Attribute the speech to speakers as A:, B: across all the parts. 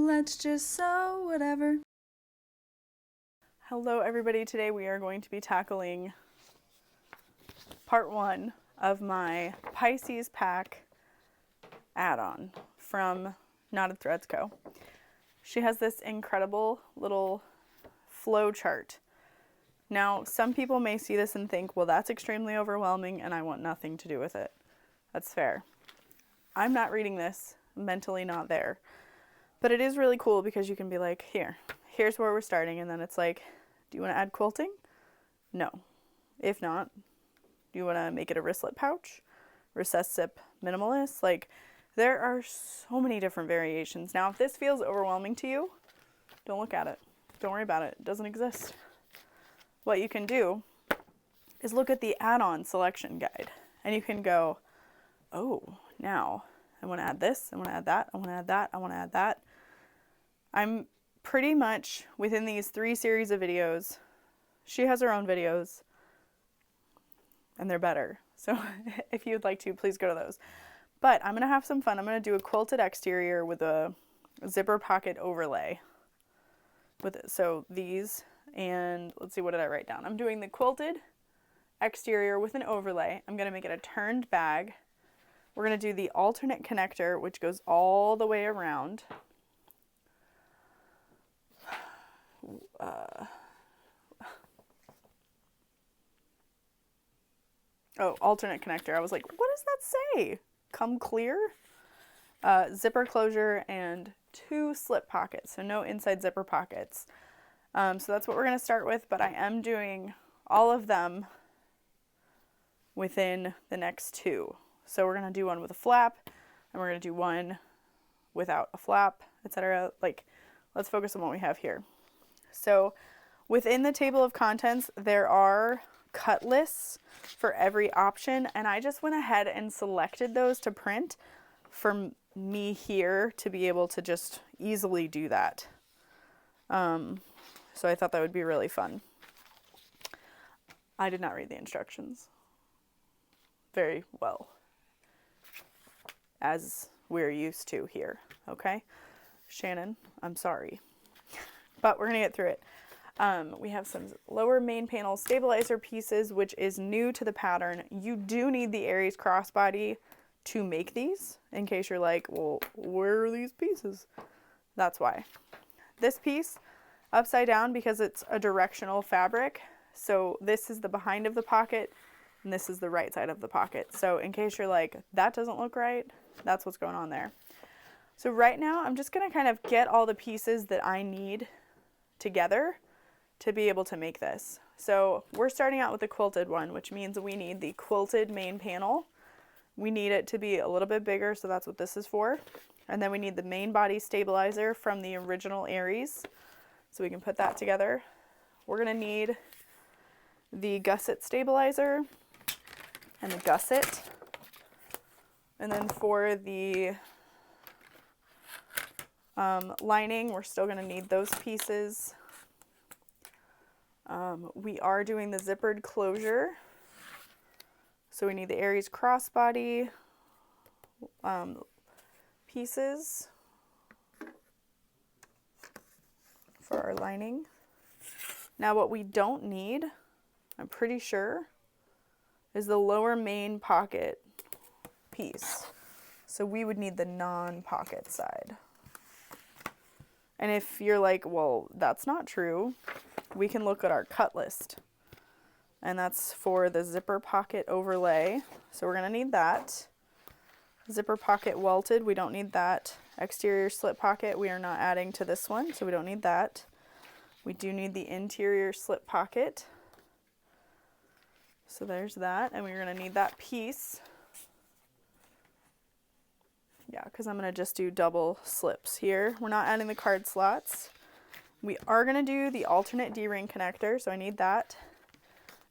A: let's just sew whatever. Hello everybody, today we are going to be tackling part 1 of my Pisces pack add-on from Knotted Threads Co. She has this incredible little flow chart. Now, some people may see this and think, well, that's extremely overwhelming and I want nothing to do with it. That's fair. I'm not reading this, mentally not there. But it is really cool because you can be like, here's where we're starting. And then it's like, do you want to add quilting? No. If not, do you want to make it a wristlet pouch? Recessed zip minimalist? Like, there are so many different variations. Now, if this feels overwhelming to you, don't look at it. Don't worry about it. It doesn't exist. What you can do is look at the add-on selection guide. And you can go, oh, now I want to add this, I want to add that, I want to add that, I want to add that. I'm pretty much within these 3 series of videos. She has her own videos and they're better. So if you'd like to, please go to those. But I'm going to have some fun. I'm going to do a quilted exterior with a zipper pocket overlay. So these, and let's see, what did I write down? I'm doing the quilted exterior with an overlay. I'm going to make it a turned bag. We're going to do the alternate connector, which goes all the way around. Alternate connector. I was like, what does that say? Come clear? Zipper closure and 2 slip pockets, so no inside zipper pockets. So that's what we're going to start with, but I am doing all of them within the next 2. So we're going to do one with a flap, and we're going to do one without a flap, etc. Like, let's focus on what we have here. So within the table of contents, there are cut lists for every option, and I just went ahead and selected those to print for me here to be able to just easily do that. So I thought that would be really fun. I did not read the instructions very well, as we're used to here, okay? Shannon, I'm sorry, but we're gonna get through it. We have some lower main panel stabilizer pieces, which is new to the pattern. You do need the Aries crossbody to make these, in case you're like, well, where are these pieces? That's why. This piece, upside down, because it's a directional fabric. So this is the behind of the pocket, and this is the right side of the pocket. So in case you're like, that doesn't look right, that's what's going on there. So right now, I'm just gonna kind of get all the pieces that I need together to be able to make this. So we're starting out with the quilted one, which means we need the quilted main panel. We need it to be a little bit bigger, so that's what this is for. And then we need the main body stabilizer from the original Aries, so we can put that together. We're gonna need the gusset stabilizer and the gusset. And then for the lining, we're still gonna need those pieces. We are doing the zippered closure. So we need the Aries crossbody pieces for our lining. Now what we don't need, I'm pretty sure, is the lower main pocket piece. So we would need the non-pocket side. And if you're like, well, that's not true, we can look at our cut list. And that's for the zipper pocket overlay. So we're gonna need that. Zipper pocket welted, we don't need that. Exterior slip pocket, we are not adding to this one, so we don't need that. We do need the interior slip pocket. So there's that, and we're gonna need that piece. Yeah, because I'm gonna just do double slips here. We're not adding the card slots. We are gonna do the alternate D-ring connector, so I need that.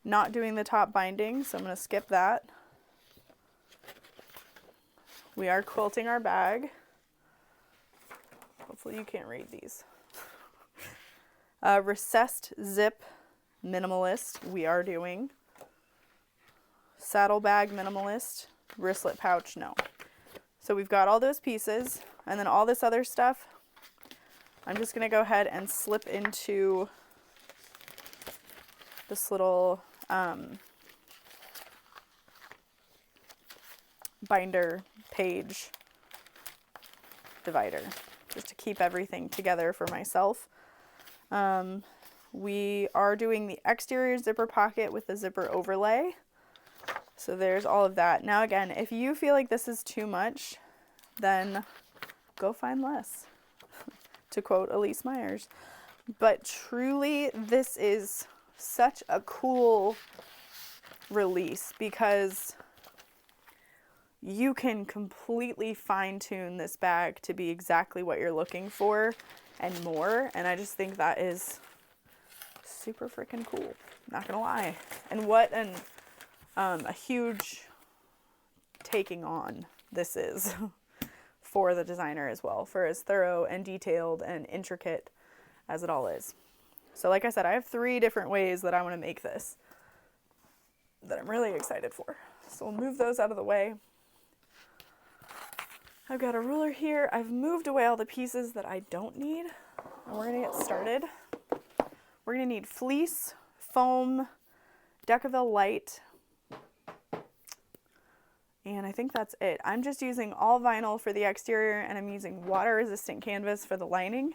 A: Not doing the top binding, so I'm gonna skip that. We are quilting our bag. Hopefully you can't read these. Recessed zip minimalist, we are doing. Saddlebag minimalist, wristlet pouch, no. So we've got all those pieces, and then all this other stuff, I'm just going to go ahead and slip into this little binder page divider just to keep everything together for myself. We are doing the exterior zipper pocket with the zipper overlay. So there's all of that. Now again, if you feel like this is too much, then go find less, to quote Elise Myers. But truly, this is such a cool release because you can completely fine-tune this bag to be exactly what you're looking for and more. And I just think that is super freaking cool, not gonna lie. And what a huge taking on this is for the designer as well, for as thorough and detailed and intricate as it all is. So like I said, I have 3 different ways that I want to make this that I'm really excited for. So we'll move those out of the way. I've got a ruler here. I've moved away all the pieces that I don't need, and we're gonna get started. We're gonna need fleece, foam, Decaville light, and I think that's it. I'm just using all vinyl for the exterior, and I'm using water resistant canvas for the lining.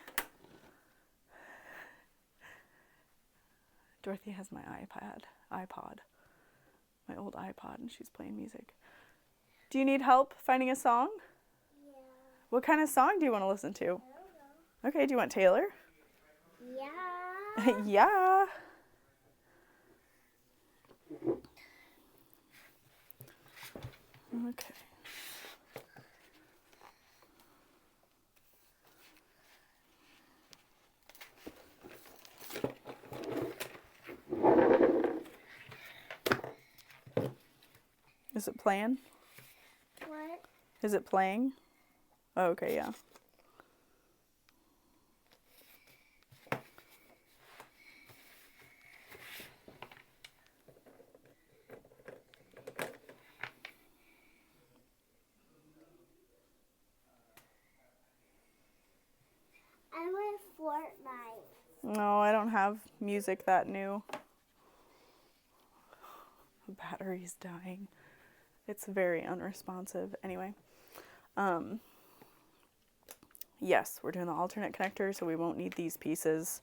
A: Dorothy has my iPod, my old iPod, and she's playing music. Do you need help finding a song?
B: Yeah.
A: What kind of song do you want to listen to?
B: I don't know.
A: Okay, do you want Taylor?
B: Yeah.
A: Yeah. Okay. Is it playing?
B: What?
A: Is it playing? Oh, okay, yeah.
B: I went Fortnite.
A: No, I don't have music that new. The battery's dying. It's very unresponsive. Anyway, yes, we're doing the alternate connector, so we won't need these pieces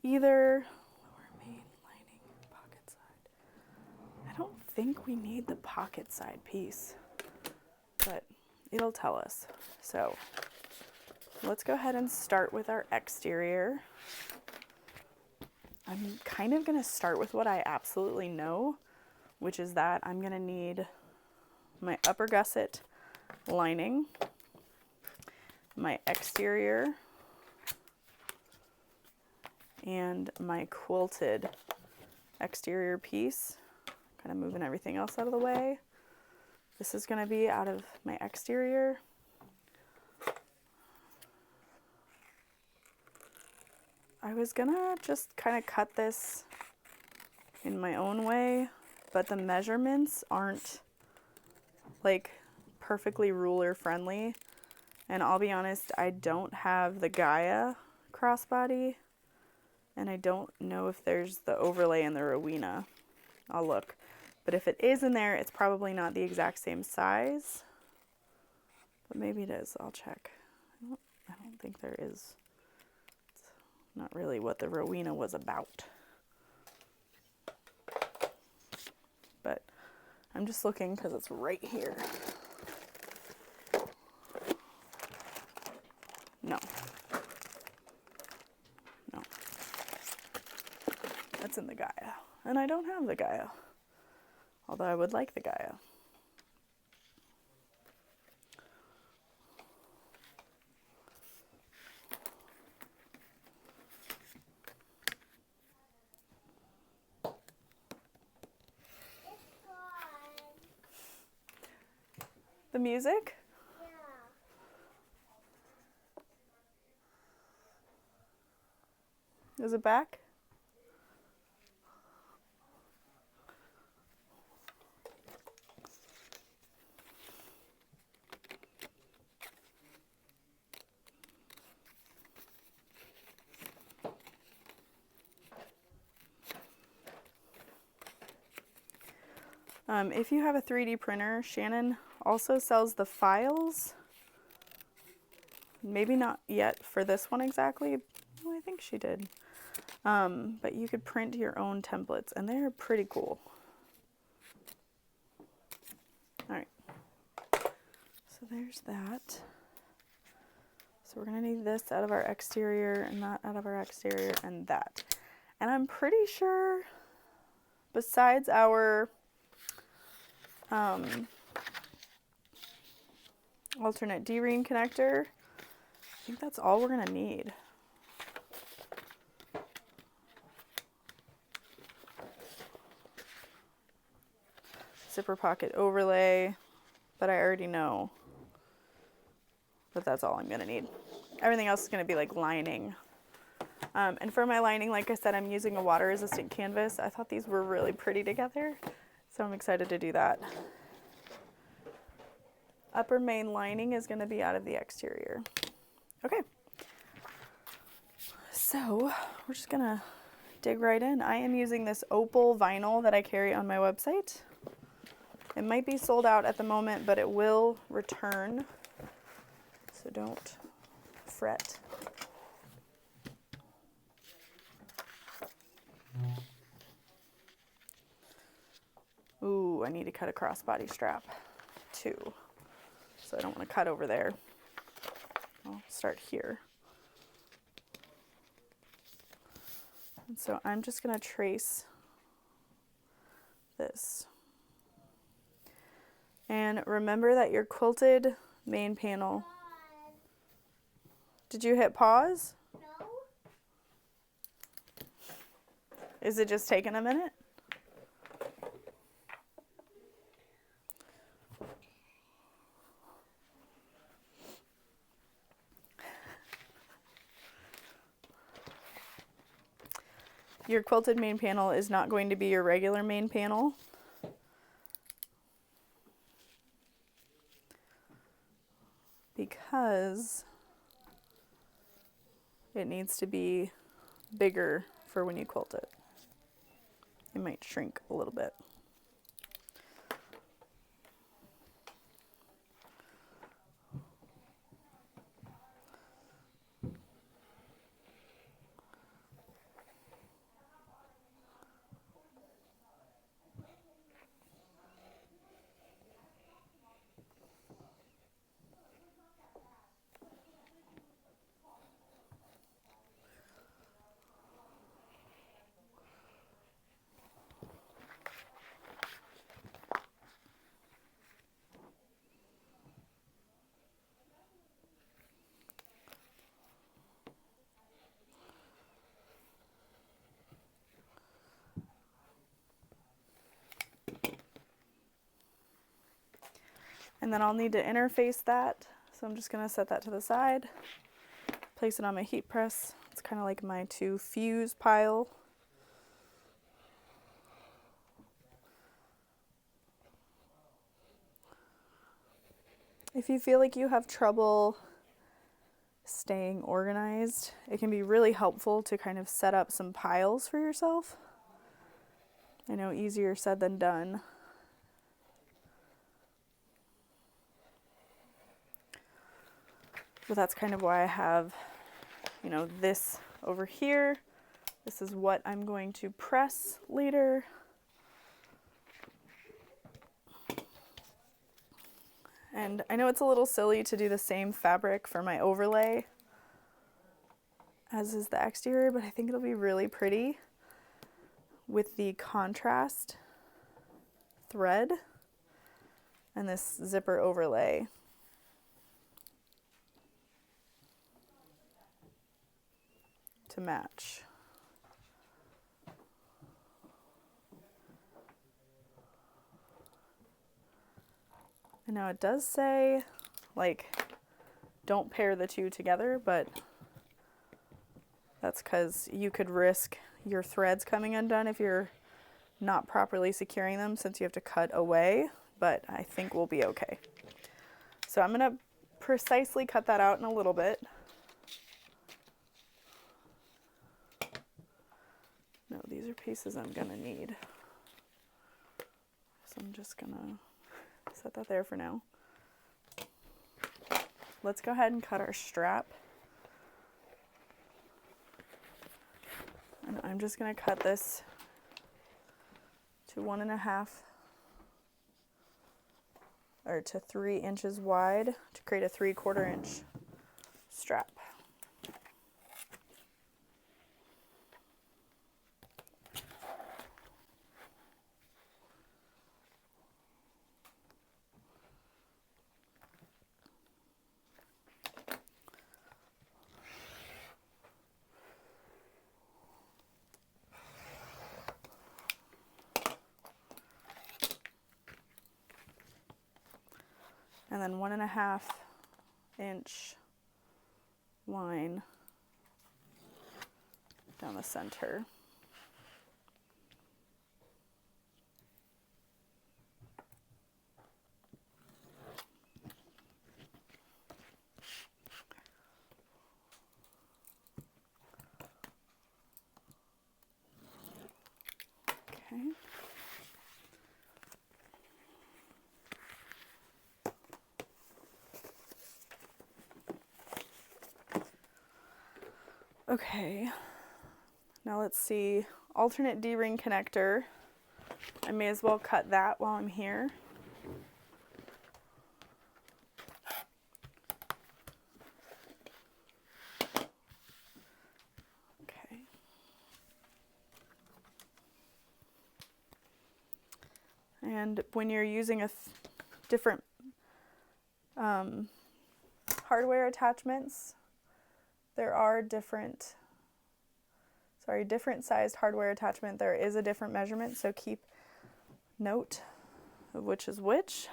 A: either. Lower main lining, pocket side. I don't think we need the pocket side piece, but it'll tell us. So let's go ahead and start with our exterior. I'm kind of going to start with what I absolutely know, which is that I'm going to need my upper gusset lining, my exterior, and my quilted exterior piece. Kind of moving everything else out of the way. This is going to be out of my exterior. I was gonna just kind of cut this in my own way, but the measurements aren't like perfectly ruler friendly. And I'll be honest, I don't have the Gaia crossbody, and I don't know if there's the overlay in the Rowena. I'll look. But if it is in there, it's probably not the exact same size. But maybe it is. I'll check. I don't think there is. It's not really what the Rowena was about. But I'm just looking because it's right here. No. No. That's in the Gaia. And I don't have the Gaia. Although I would like the Gaia.
B: It's gone.
A: The music?
B: Yeah.
A: Is it back? If you have a 3D printer, Shannon also sells the files. Maybe not yet for this one exactly. Well, I think she did. But you could print your own templates, and they're pretty cool. All right. So there's that. So we're going to need this out of our exterior, and that out of our exterior, and that. And I'm pretty sure, besides our alternate D-ring connector, I think that's all we're going to need. Zipper pocket overlay, but I already know that that's all I'm going to need. Everything else is going to be like lining. And for my lining, like I said, I'm using a water resistant canvas. I thought these were really pretty together, so I'm excited to do that. Upper main lining is going to be out of the exterior. Okay. So we're just going to dig right in. I am using this opal vinyl that I carry on my website. It might be sold out at the moment, but it will return, so don't fret. Ooh, I need to cut a crossbody strap too, so I don't want to cut over there. I'll start here. And so I'm just going to trace this. And remember that your quilted main panel. Did you hit pause?
B: No.
A: Is it just taking a minute? Your quilted main panel is not going to be your regular main panel. Because it needs to be bigger for when you quilt it. It might shrink a little bit. And then I'll need to interface that. So I'm just going to set that to the side, place it on my heat press. It's kind of like my to fuse pile. If you feel like you have trouble staying organized, it can be really helpful to kind of set up some piles for yourself. I know, easier said than done. But that's kind of why I have, you know, this over here. This is what I'm going to press later. And I know it's a little silly to do the same fabric for my overlay as is the exterior, but I think it'll be really pretty with the contrast thread and this zipper overlay. To match. And now it does say, like, don't pair the two together, but that's because you could risk your threads coming undone if you're not properly securing them, since you have to cut away, but I think we'll be okay. So I'm going to precisely cut that out in a little bit. No, these are pieces I'm going to need. So So I'm just gonna set that there for now. Let's go ahead and cut our strap. And I'm just gonna cut this to 1.5 or to 3 inches wide to create a 3/4 inch strap. And then 1.5 inch line down the center. Okay. Okay, now let's see, alternate D-ring connector. I may as well cut that while I'm here. Okay. And when you're using different hardware attachments, there are different sized hardware attachment. There is a different measurement, so keep note of which is which.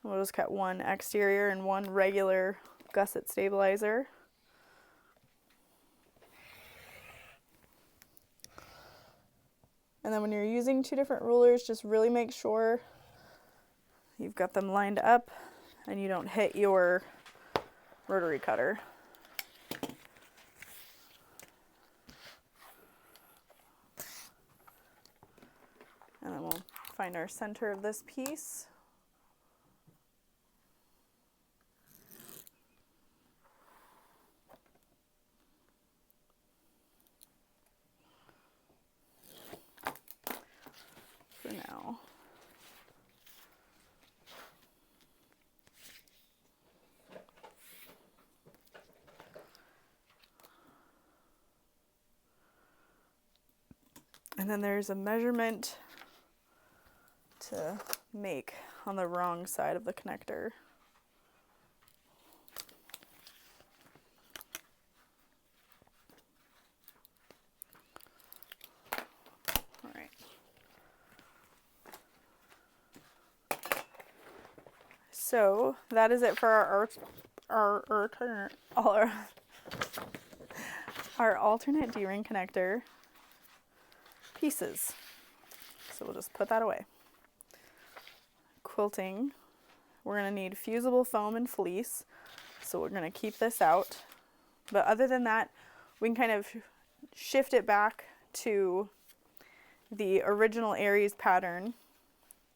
A: We'll just cut one exterior and one regular gusset stabilizer. And then when you're using 2 different rulers, just really make sure you've got them lined up and you don't hit your rotary cutter. And then we'll find our center of this piece. For now. And then there's a measurement to make on the wrong side of the connector. All right. So that is it for our alternate D-ring connector pieces. So we'll just put that away. Quilting, we're going to need fusible foam and fleece, so we're going to keep this out. But other than that, we can kind of shift it back to the original Aries pattern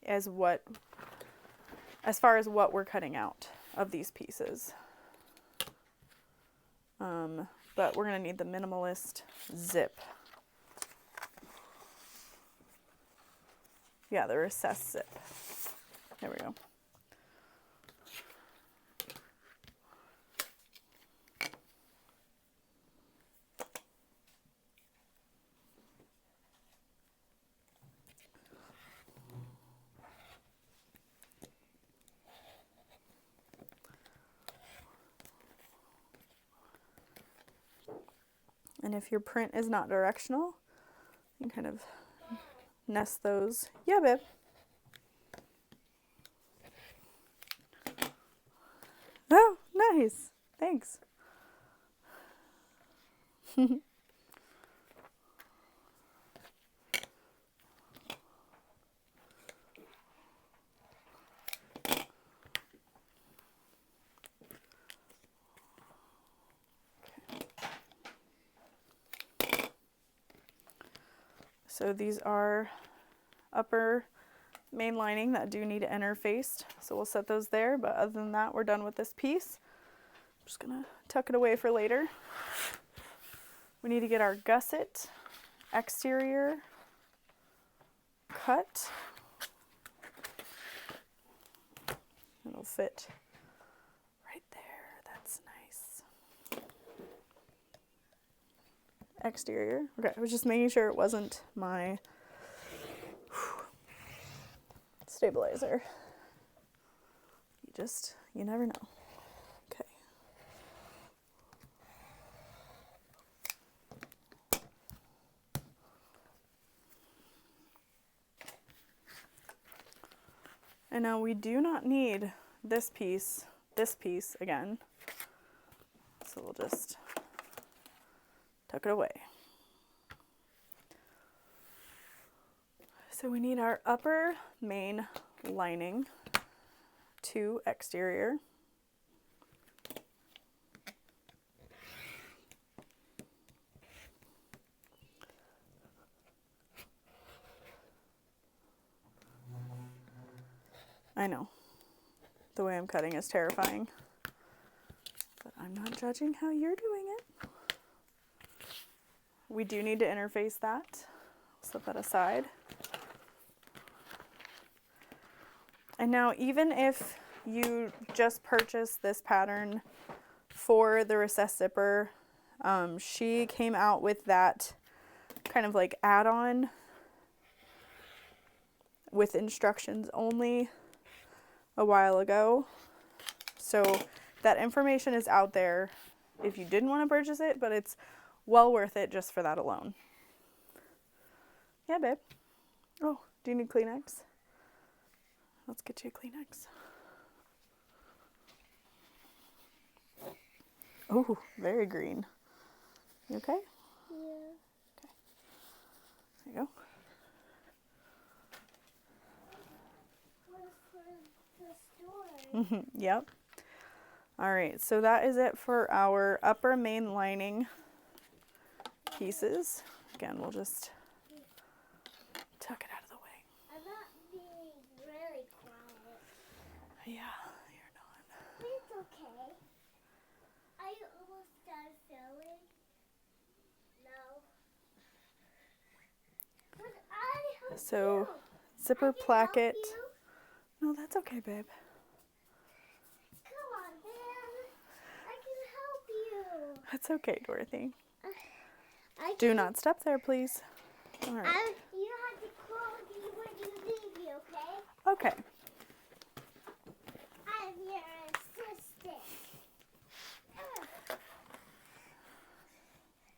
A: as far as what we're cutting out of these pieces. But we're going to need the minimalist zip. Yeah, the recessed zip. There we go. And if your print is not directional, you can kind of nest those. Yeah, babe. Oh, nice. Thanks. So these are upper main lining that do need interfaced. So we'll set those there, but other than that, we're done with this piece. I'm just gonna tuck it away for later. We need to get our gusset exterior cut. It'll fit right there. That's nice. Exterior. Okay, I was just making sure it wasn't my stabilizer. You never know. Okay. And now we do not need this piece again. So we'll just tuck it away. So we need our upper main lining to exterior. I know, the way I'm cutting is terrifying, but I'm not judging how you're doing it. We do need to interface that. Set that aside. And now, even if you just purchased this pattern for the recessed zipper, she came out with that kind of like add-on with instructions only a while ago. So that information is out there if you didn't want to purchase it, but it's well worth it just for that alone. Yeah, babe. Oh, do you need Kleenex? Let's get you a Kleenex. Oh, very green. You okay?
B: Yeah.
A: Okay. There you go.
B: Was for the store.
A: Yep. All right, so that is it for our upper main lining pieces. Again, we'll just tuck it out of the way.
B: I'm not being really quiet.
A: Yeah, you're not.
B: But it's okay. Are you almost done filming? No. But I help
A: So,
B: you.
A: zipper
B: I can
A: placket.
B: help you.
A: No, that's okay, babe.
B: Come on, man. I can help you.
A: That's okay, Dorothy.
B: I
A: Do
B: can-
A: not step there, please. All right.
B: You have to call me when you leave me, okay?
A: Okay.
B: I'm your assistant.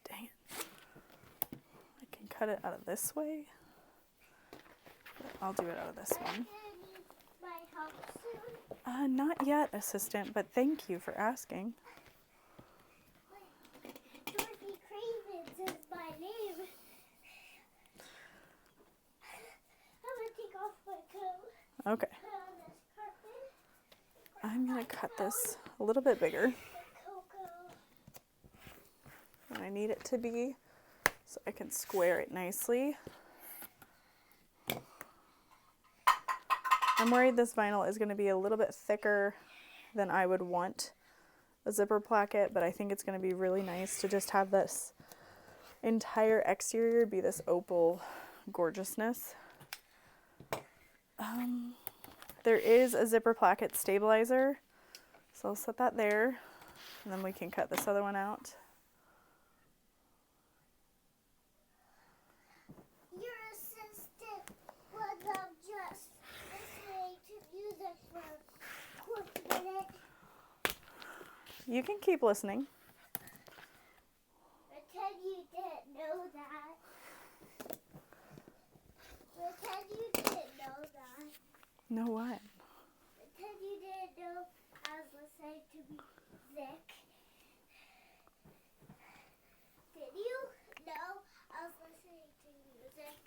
A: Dang it. I can cut it out of this way. But I'll do it out of this
B: I'm
A: one.
B: gonna need my help soon.
A: Not yet, assistant, but thank you for asking.
B: Dorothy Cravens is my name. I'm gonna take off my coat.
A: Okay.
B: Put on this carpet.
A: I'm going to cut this a little bit bigger
B: The cocoa.
A: than I need it to be so I can square it nicely. I'm worried this vinyl is going to be a little bit thicker than I would want a zipper placket, but I think it's going to be really nice to just have this entire exterior be this opal gorgeousness. There is a zipper placket stabilizer, so I'll set that there, and then we can cut this other one out.
B: Your assistant was just listening to music for a quick minute.
A: You can keep listening.
B: Pretend you didn't know that. Pretend you didn't know that.
A: Know what?
B: Pretend you didn't know I was listening to music. Did you? No, I was listening to music.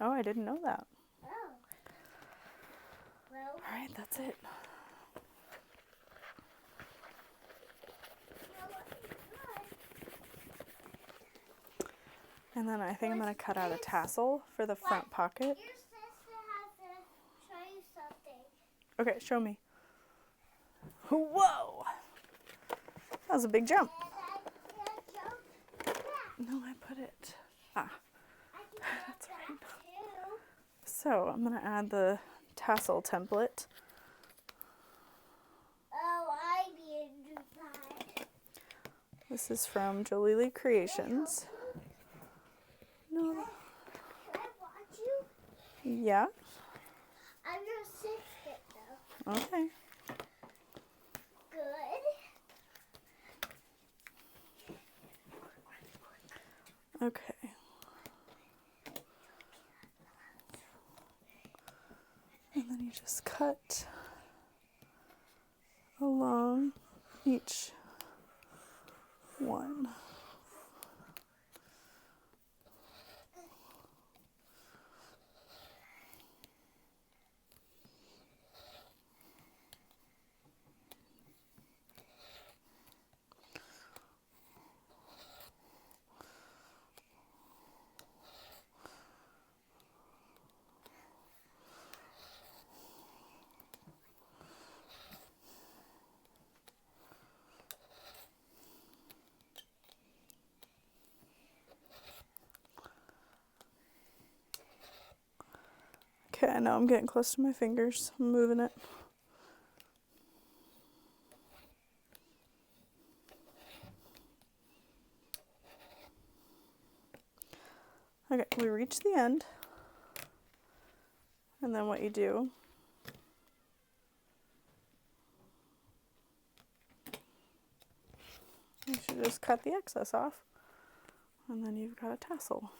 A: Oh, I didn't know that.
B: Oh. Well,
A: All right, that's it.
B: you know what?
A: And then I think I'm going to cut out a tassel for the front pocket.
B: Your sister has to show you something.
A: Okay, show me. Whoa! That was a big jump.
B: And I jumped back.
A: No, I put it. Ah,
B: I can jump
A: that's
B: back
A: fine.
B: too.
A: So I'm going to add the tassel template.
B: Oh, I need to do that.
A: This is from Jalili Creations. No.
B: Can I watch you?
A: Yeah.
B: I'm your assistant though.
A: Okay.
B: Good.
A: Okay. And then you just cut along each one. Okay, I know I'm getting close to my fingers. I'm moving it. Okay, we reach the end. And then what you do you should just cut the excess off. And then you've got a tassel.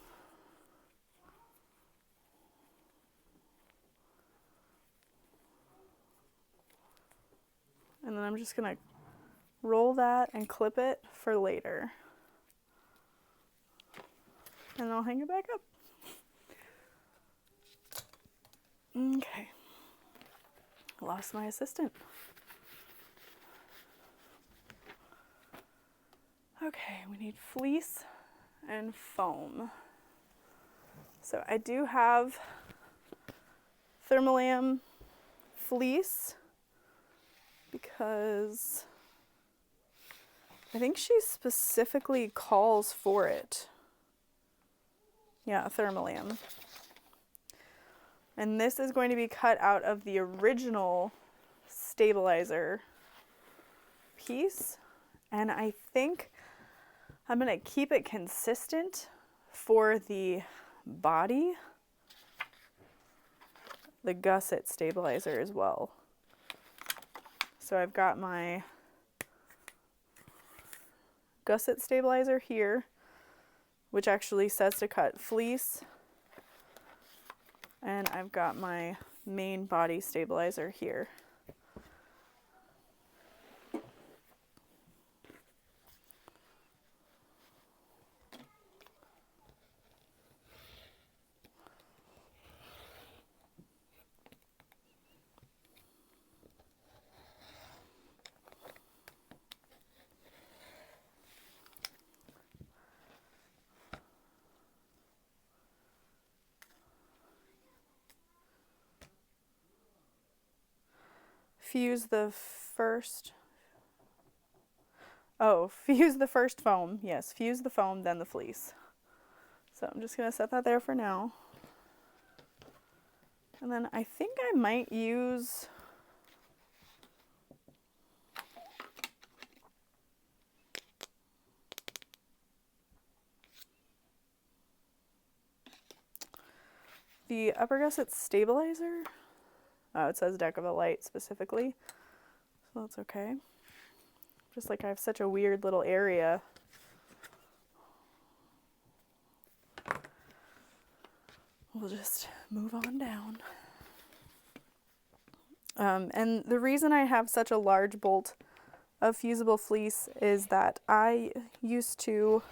A: And then I'm just going to roll that and clip it for later. And I'll hang it back up. Okay. Lost my assistant. Okay, we need fleece and foam. So I do have Thermolam fleece because I think she specifically calls for it. Yeah, Thermolam. And this is going to be cut out of the original stabilizer piece. And I think I'm going to keep it consistent for the body, the gusset stabilizer as well. So I've got my gusset stabilizer here, which actually says to cut fleece. And I've got my main body stabilizer here. Fuse the first foam. Yes, fuse the foam, then the fleece. So I'm just going to set that there for now. And then I think I might use the upper gusset stabilizer. Oh, it says deck of a light specifically, so that's okay. Just like I have such a weird little area. We'll just move on down. And the reason I have such a large bolt of fusible fleece is that I used to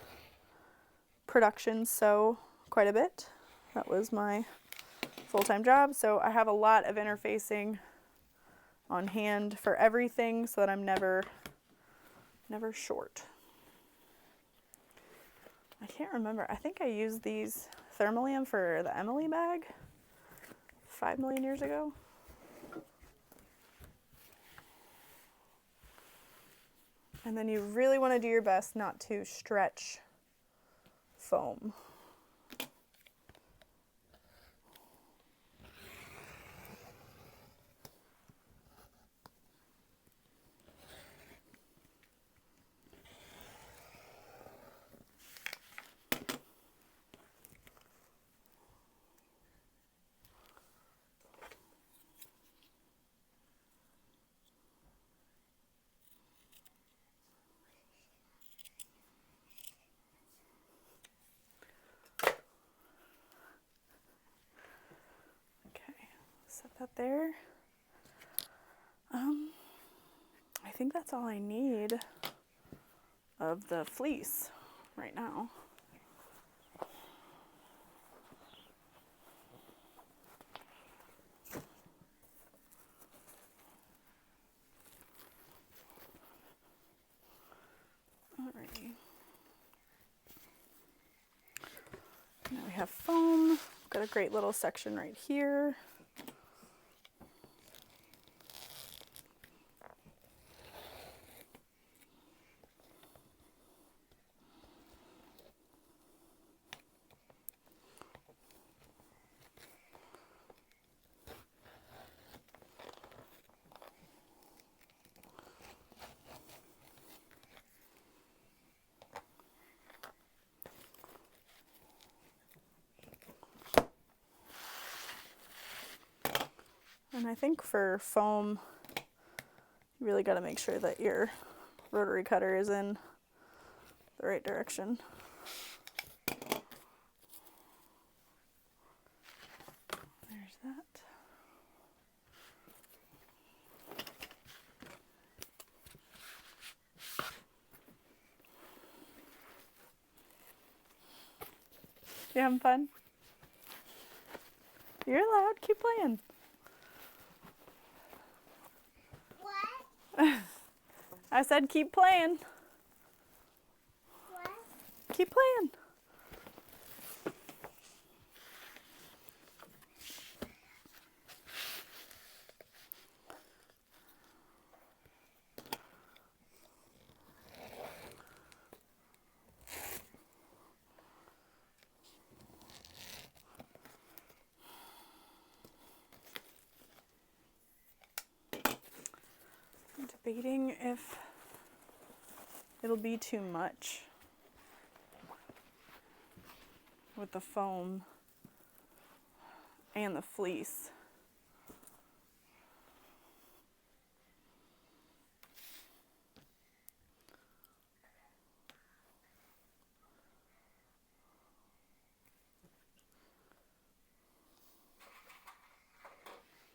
A: production sew quite a bit. That was my full-time job, so I have a lot of interfacing on hand for everything so that I'm never short. I can't remember. I think I used these Thermalium for the Emily bag 5 million years ago. And then you really want to do your best not to stretch foam. Set that there. I think that's all I need of the fleece right now. Alrighty. Now we have foam. Got a great little section right here. And I think for foam, you really got to make sure that your rotary cutter is in the right direction. There's that. You having fun? You're allowed. Keep playing.
B: What?
A: I said keep playing.
B: What?
A: Keep playing. I'm debating if it'll be too much with the foam and the fleece.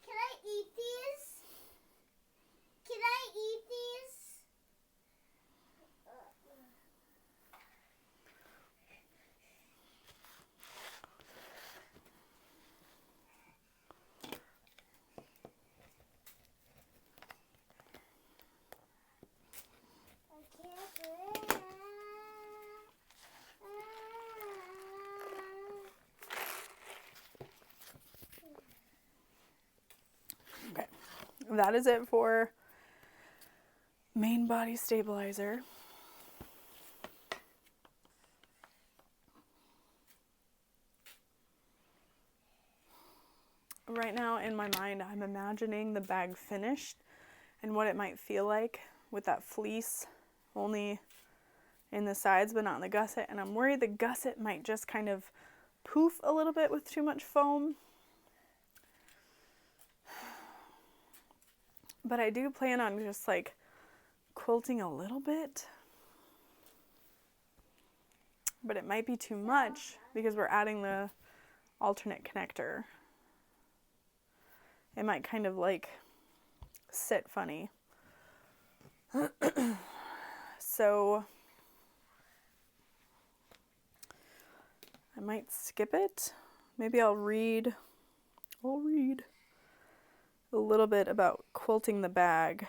B: Can I eat these? Can I eat these? I can't do it.
A: Okay, that is it for main body stabilizer. Right now in my mind, I'm imagining the bag finished and what it might feel like with that fleece only in the sides but not in the gusset, and I'm worried the gusset might just kind of poof a little bit with too much foam. But I do plan on just like quilting a little bit, but it might be too much because we're adding the alternate connector. It might kind of like sit funny. So I might skip it. Maybe I'll read a little bit about quilting the bag.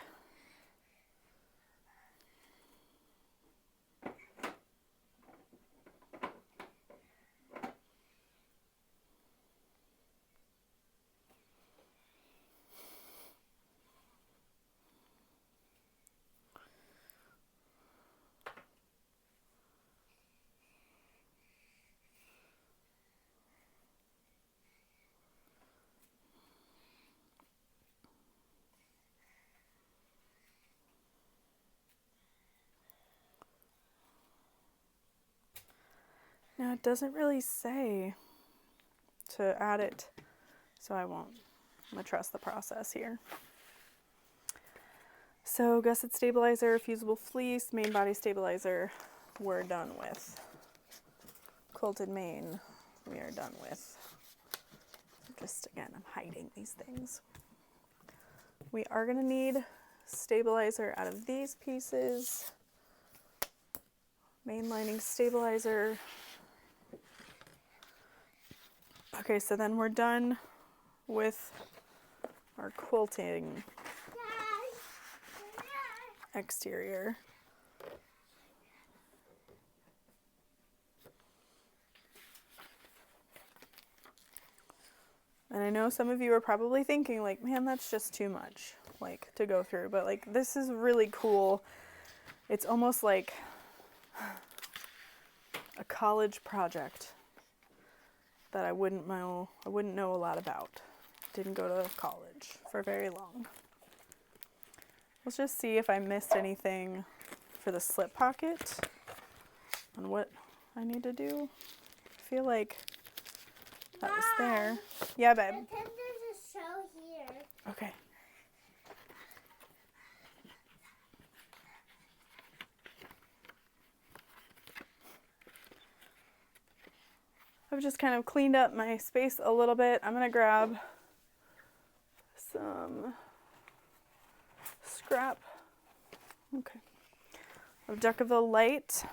A: Now it doesn't really say to add it, so I won't. I'm gonna trust the process here. So gusset stabilizer, fusible fleece, main body stabilizer, we're done with. Quilted mane, we are done with. Just again, I'm hiding these things. We are gonna need stabilizer out of these pieces. Main lining stabilizer. Okay, so then we're done with our quilting exterior. And I know some of you are probably thinking like, man, that's just too much, like, to go through. But like, this is really cool. It's almost like a college project that I wouldn't know a lot about. Didn't go to college for very long. Let's just see if I missed anything for the slip pocket and what I need to do. I feel like that was there. Yeah, babe.
B: I think there's a show here.
A: Okay. I've just kind of cleaned up my space a little bit. I'm gonna grab some scrap. Okay. Of Duckaville Light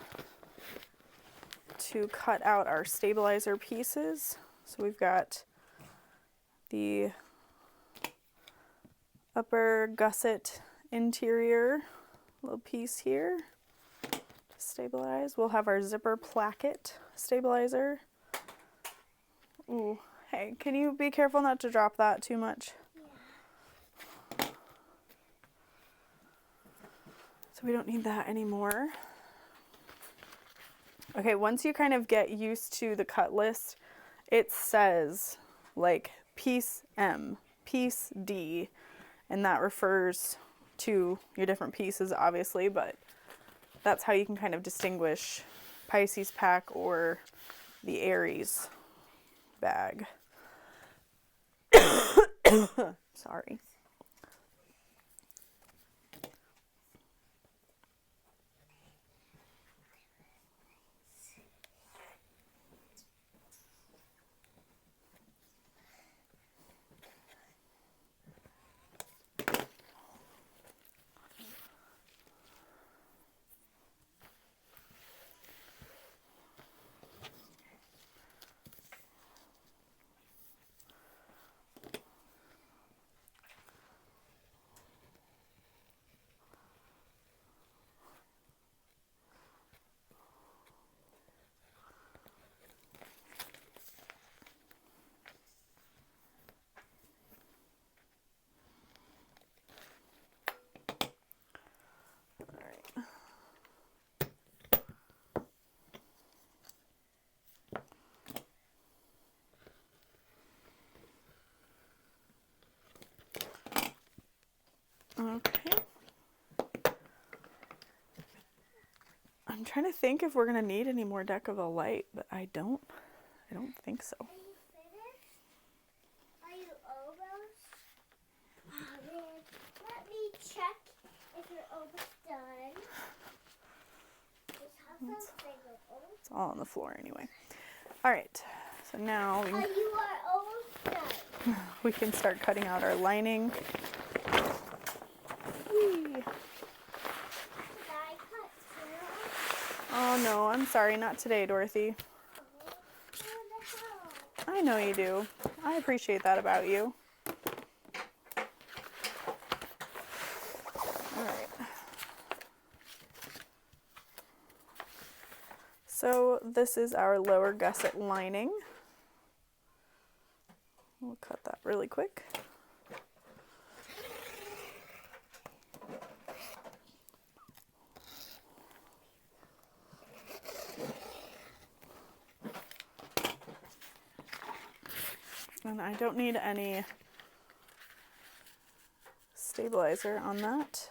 A: to cut out our stabilizer pieces. So we've got the upper gusset interior little piece here to stabilize. We'll have our zipper placket stabilizer. Ooh, hey, can you be careful not to drop that too much?
B: Yeah.
A: So we don't need that anymore. Okay, once you kind of get used to the cut list, it says like piece M, piece D, and that refers to your different pieces, obviously, but that's how you can kind of distinguish Pisces pack or the Aries bag. Sorry. Okay. I'm trying to think if we're gonna need any more Duckaville Light, but I don't think so.
B: Are you finished? Are you almost? Let me check if you're almost done. Just have something almost.
A: It's all on the floor anyway. All right, so now
B: You are almost done.
A: we can start cutting out our lining. Whee.
B: Did I cut too?
A: Oh no, I'm sorry, not today, Dorothy.
B: What the hell?
A: I know you do. I appreciate that about you. All right. So this is our lower gusset lining. We'll cut that really quick. And I don't need any stabilizer on that.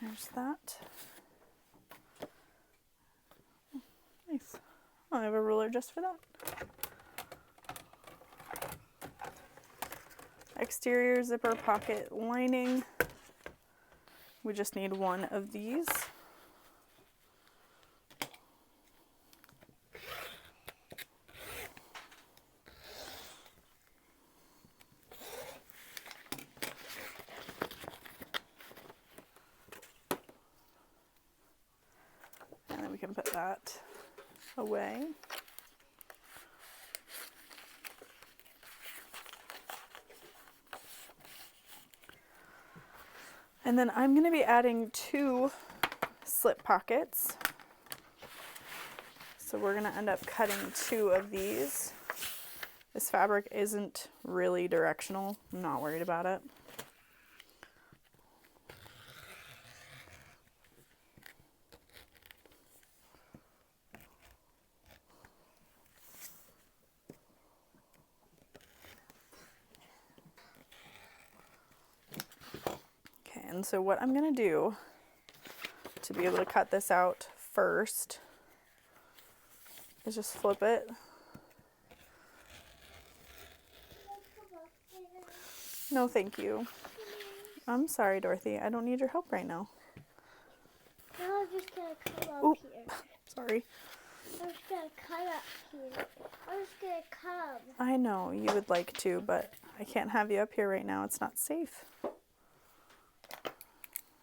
A: There's that. Nice. I have a ruler just for that. Exterior zipper pocket lining. We just need one of these. And then we can put that away. And then I'm going to be adding 2 slip pockets. So we're going to end up cutting 2 of these. This fabric isn't really directional. I'm not worried about it. Okay, and so what I'm going to do to be able to cut this out first is just flip it. No, thank you. I'm sorry, Dorothy. I don't need your help right now.
B: Now I'm just gonna come up
A: Oop.
B: here.
A: Sorry.
B: I'm just gonna come up here. I'm just gonna come.
A: I know you would like to, but I can't have you up here right now. It's not safe.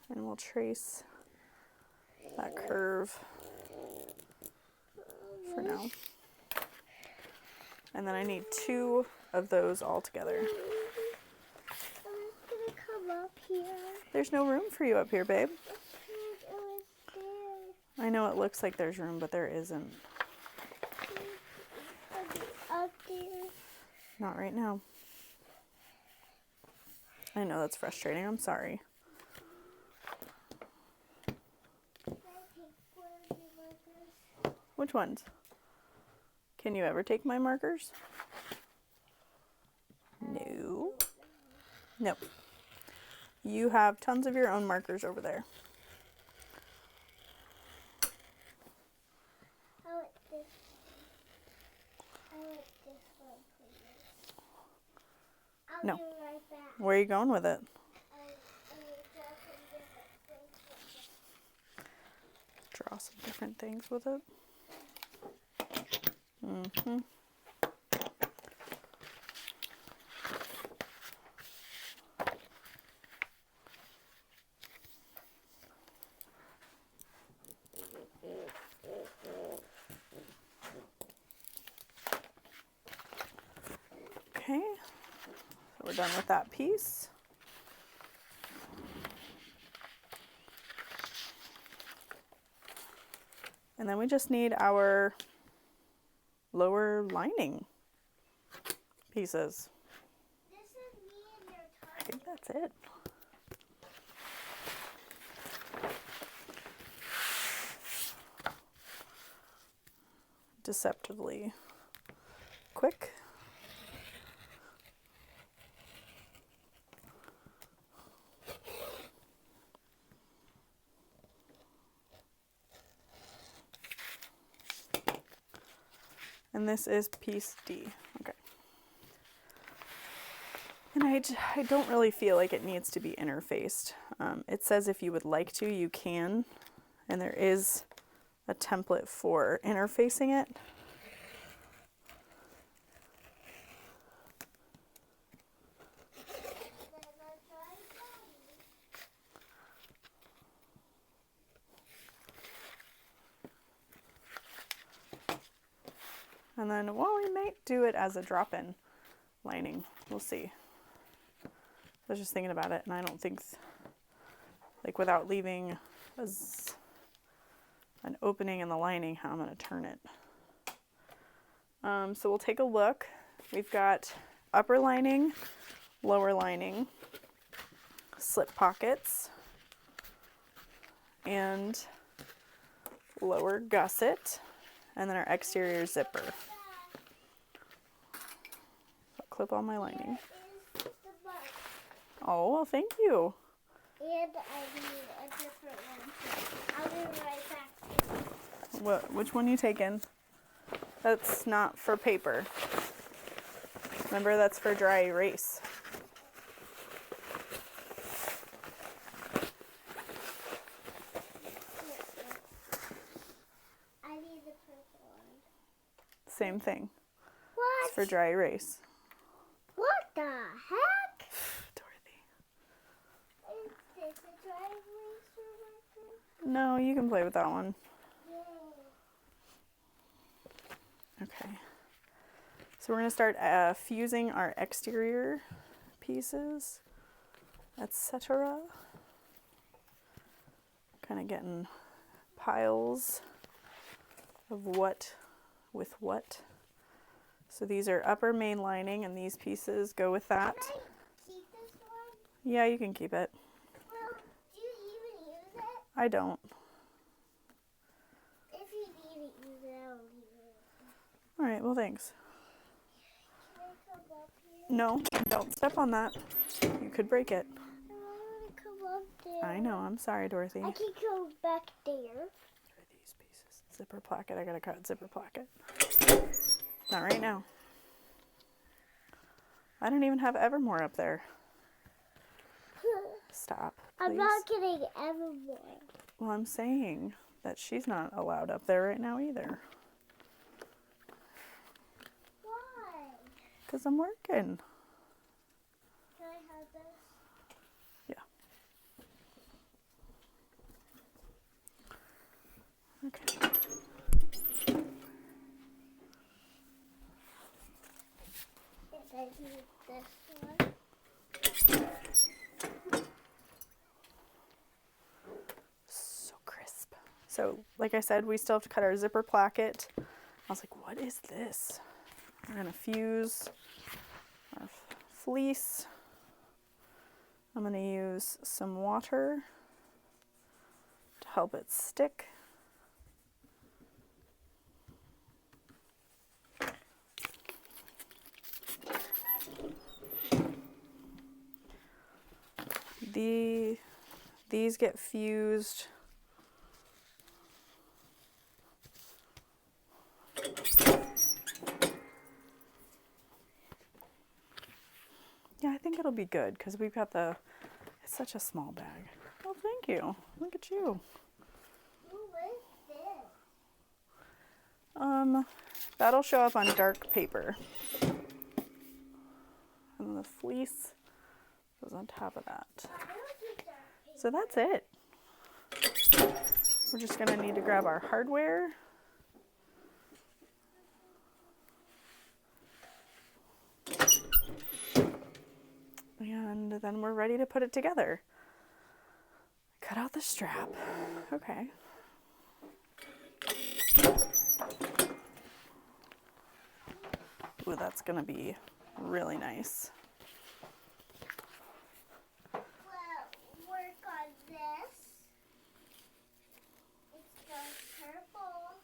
A: And we'll trace that curve for now. And then I need 2 of those all together.
B: I'm just gonna come up here.
A: There's no room for you up here, babe.
B: It was there.
A: I know it looks like there's room, but there isn't.
B: Up there.
A: Not right now. I know that's frustrating. I'm sorry.
B: Can I take one of your markers?
A: Which ones? Can you ever take my markers? No. Nope. You have tons of your own markers over there.
B: I want this. I want this one, please. I'll
A: No.
B: be right back.
A: Where are you going with it? Draw some different things with it. Mm-hmm. Okay, so we're done with that piece. And then we just need our lower lining pieces.
B: This is me and your
A: I think that's it. Deceptively quick. And this is piece D. Okay. And I don't really feel like it needs to be interfaced. It says if you would like to, you can. And there is a template for interfacing it. And then, well, we might do it as a drop-in lining. We'll see. I was just thinking about it, and I don't think, like, without leaving an opening in the lining, how I'm going to turn it. So we'll take a look. We've got upper lining, lower lining, slip pockets, and lower gusset, and then our exterior zipper. So clip on my lining. Oh, well, thank you.
B: And I need a different one. So I'll be right back.
A: Which one you taking? That's not for paper. Remember, that's for dry erase.
B: I need the purple one.
A: Same thing.
B: What?
A: It's for dry erase.
B: What the heck?
A: Dorothy.
B: Is this a dry eraser marker?
A: No, you can play with that one.
B: Yay.
A: Okay. So we're going to start fusing our exterior pieces, etc. Kind of getting piles of what with what. So these are upper main lining, and these pieces go with that.
B: Can I keep this one?
A: Yeah, you can keep it.
B: Well, do you even use it?
A: I don't.
B: If you need it, use it. I'll leave it.
A: All right, well, thanks.
B: Can I come up here?
A: No, don't step on that. You could break it.
B: I want to come up there.
A: I know. I'm sorry, Dorothy.
B: I can go back there.
A: Try these pieces. Zipper placket. I gotta cut zipper placket. Not right now. I don't even have Evermore up there. Stop, please.
B: I'm not getting Evermore.
A: Well, I'm saying that she's not allowed up there right now either.
B: Why?
A: Because I'm working.
B: Can I have this?
A: Yeah. Okay.
B: And I need this one.
A: So crisp. So, like I said, we still have to cut our zipper placket. I was like, what is this? We're going to fuse our fleece. I'm going to use some water to help it stick. These get fused yeah, I think it'll be good because we've got it's such a small bag. Oh, thank you. Look at you.
B: What is this?
A: That'll show up on dark paper. And the fleece goes on top of that.
B: I don't think they're pink.
A: So that's it. We're just gonna need to grab our hardware. And then we're ready to put it together. Cut out the strap. Okay. Ooh, that's gonna be really nice.
B: Well, work on this. It's just purple.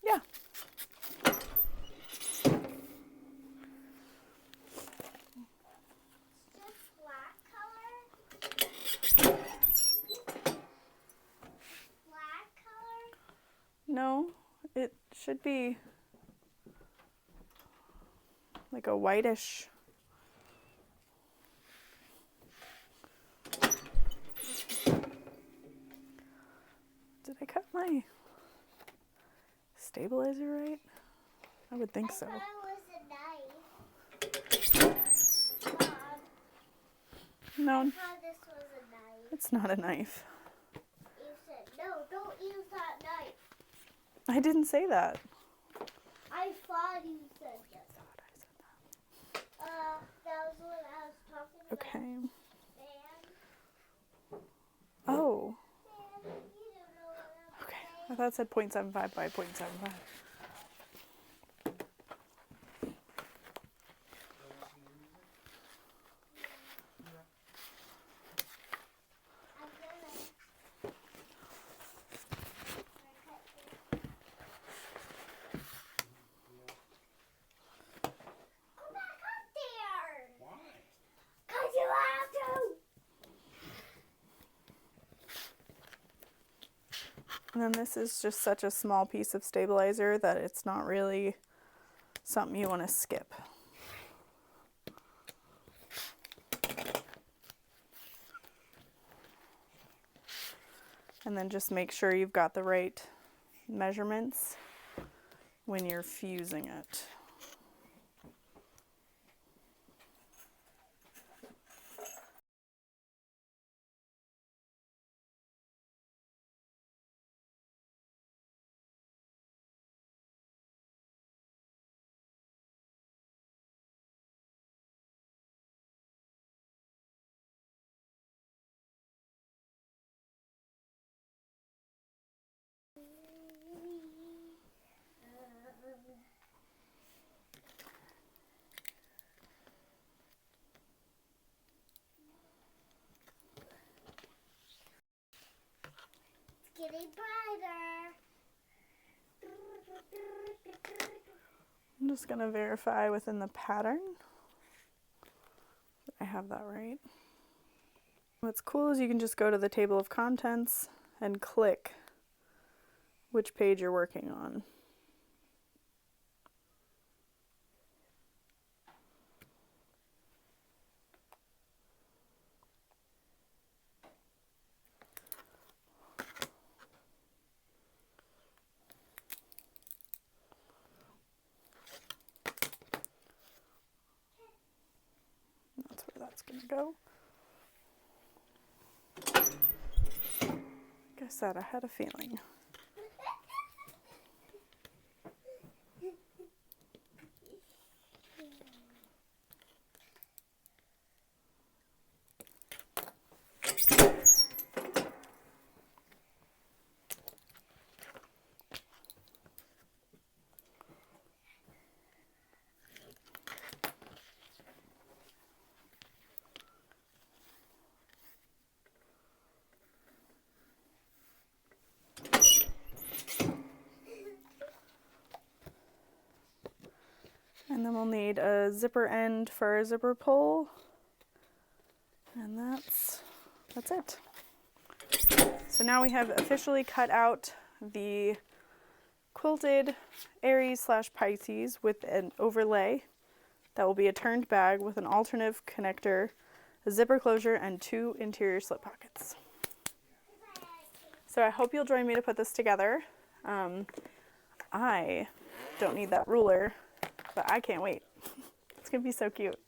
A: Yeah.
B: It's just black color. Black color.
A: No, it should be like a whitish. Did I cut my stabilizer right? I would think so.
B: I thought it was a knife. Mom,
A: No,
B: I thought this was a knife.
A: it's not a knife.
B: You said, no, don't use that knife.
A: I didn't say that.
B: I thought you said that. That was what I was talking about.
A: Okay.
B: Man,
A: Oh,
B: you don't know what I'm
A: okay. I
B: saying.
A: thought it said 0.75 by 0.75.
B: I'm gonna. Go back up there!
C: Why?
B: 'Cause you have to!
A: And then this is just such a small piece of stabilizer that it's not really something you want to skip. And then just make sure you've got the right measurements when you're fusing it.
B: Getting brighter.
A: I'm just going to verify within the pattern that I have that right. What's cool is you can just go to the table of contents and click which page you're working on. That's where that's going to go. Like I said, I had a feeling. And then we'll need a zipper end for a zipper pull. And that's it. So now we have officially cut out the quilted Aries / Pisces with an overlay that will be a turned bag with an alternative connector, a zipper closure, and 2 interior slip pockets. So I hope you'll join me to put this together. I don't need that ruler, but I can't wait. It's gonna be so cute.